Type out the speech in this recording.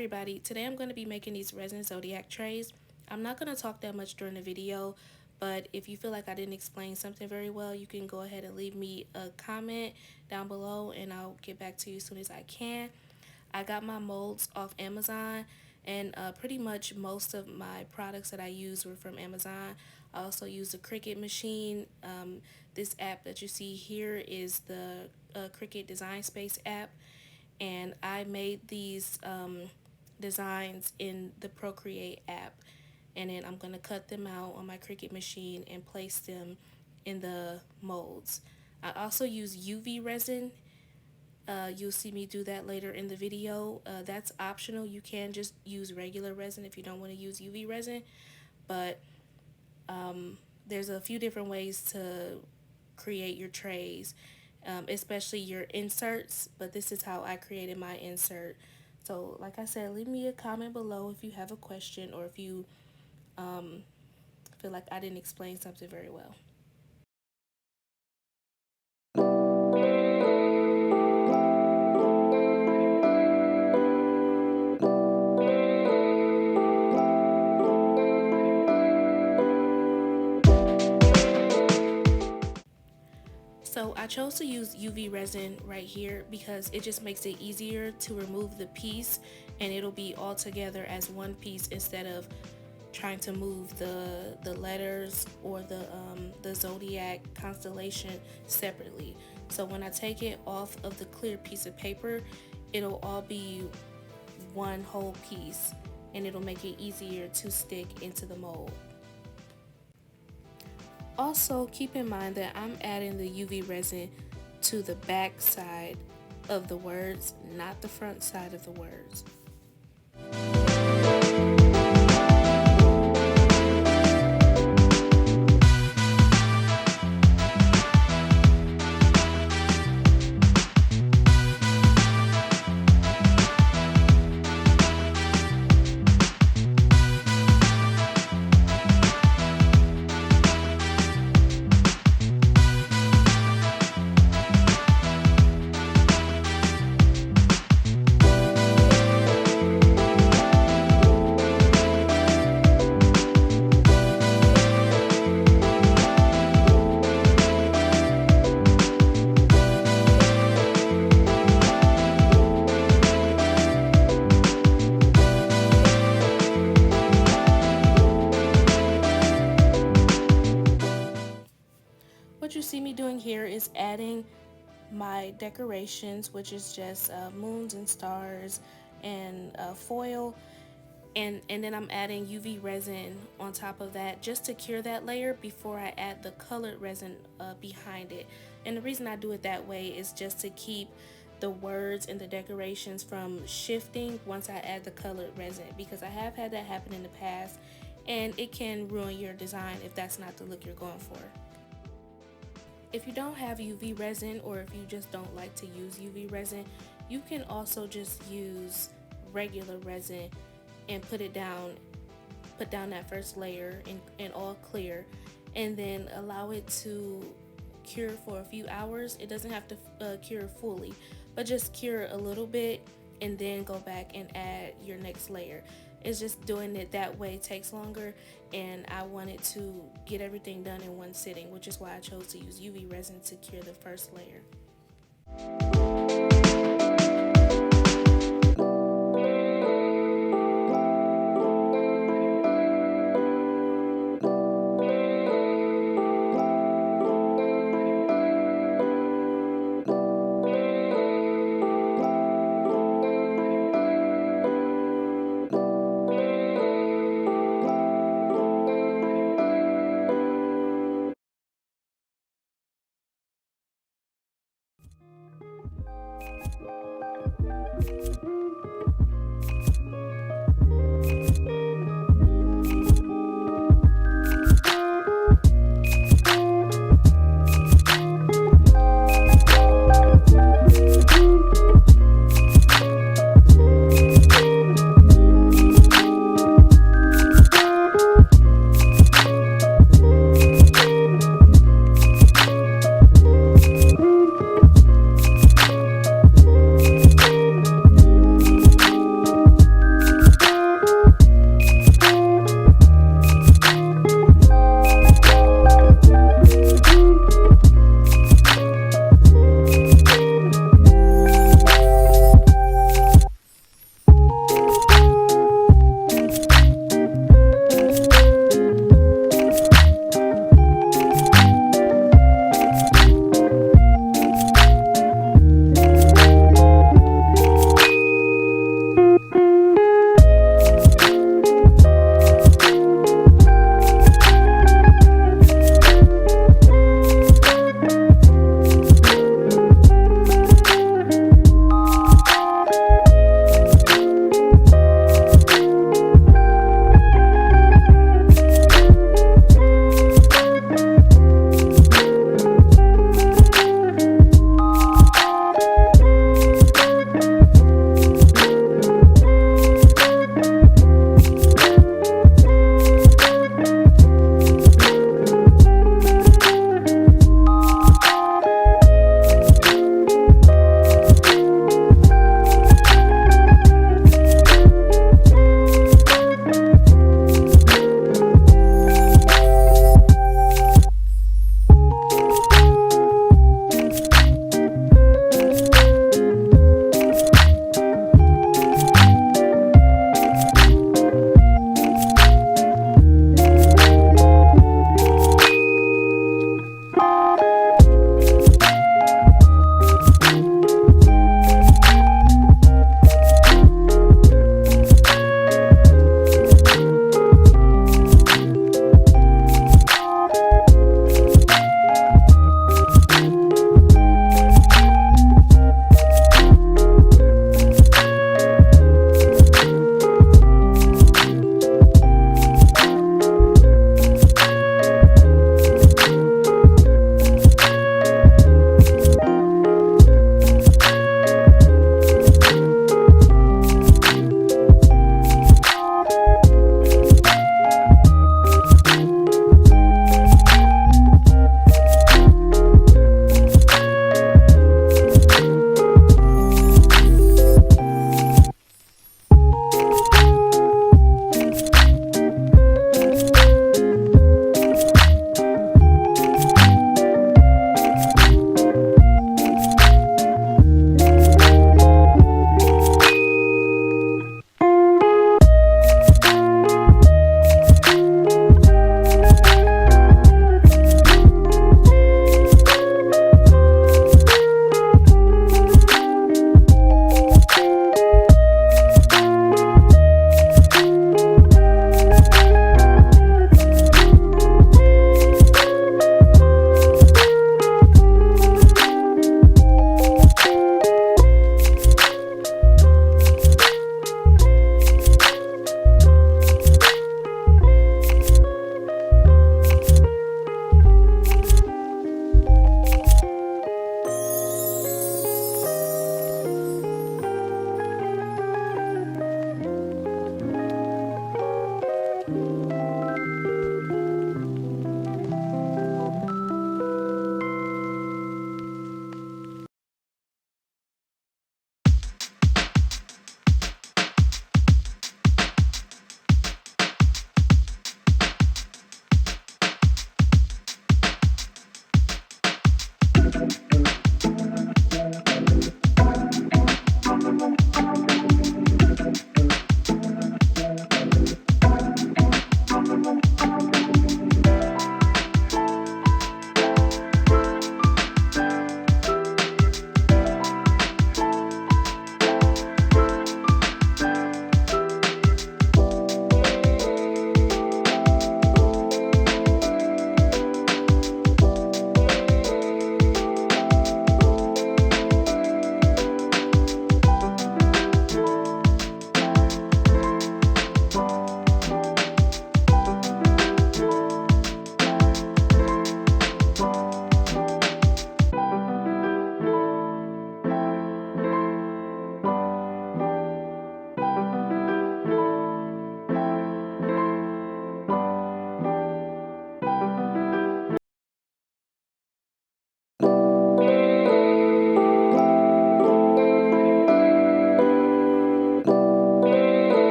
everybody, today I'm going to be making these resin Zodiac trays. I'm not going to talk that much during the video, but if you feel like I didn't explain something very well, you can go ahead and leave me a comment down below and I'll get back to you as soon as I can. I got my molds off Amazon, and pretty much most of my products that I use were from Amazon. I also use the Cricut machine. This app that you see here is the Cricut Design Space app, and I made these designs in the Procreate app, and then I'm going to cut them out on my Cricut machine and place them in the molds. I also use UV resin. You'll see me do that later in the video. That's optional. You can just use regular resin if you don't want to use UV resin, but there's a few different ways to create your trays, especially your inserts, but this is how I created my insert. So like I said, leave me a comment below if you have a question or if you feel like I didn't explain something very well. So I chose to use UV resin right here because it just makes it easier to remove the piece, and it'll be all together as one piece instead of trying to move the letters or the zodiac constellation separately. So when I take it off of the clear piece of paper, it'll all be one whole piece, and it'll make it easier to stick into the mold. Also, keep in mind that I'm adding the UV resin to the back side of the words, not the front side of the words. What you see me doing here is adding my decorations, which is just moons and stars and foil, and then I'm adding UV resin on top of that just to cure that layer before I add the colored resin behind it. And the reason I do it that way is just to keep the words and the decorations from shifting once I add the colored resin, because I have had that happen in the past and it can ruin your design if that's not the look you're going for. If you don't have UV resin, or if you just don't like to use UV resin, you can also just use regular resin and put down that first layer in all clear, and then allow it to cure for a few hours. It doesn't have to cure fully, but just cure a little bit, and then go back and add your next layer. It's just doing it that way takes longer, and I wanted to get everything done in one sitting, which is why I chose to use UV resin to cure the first layer.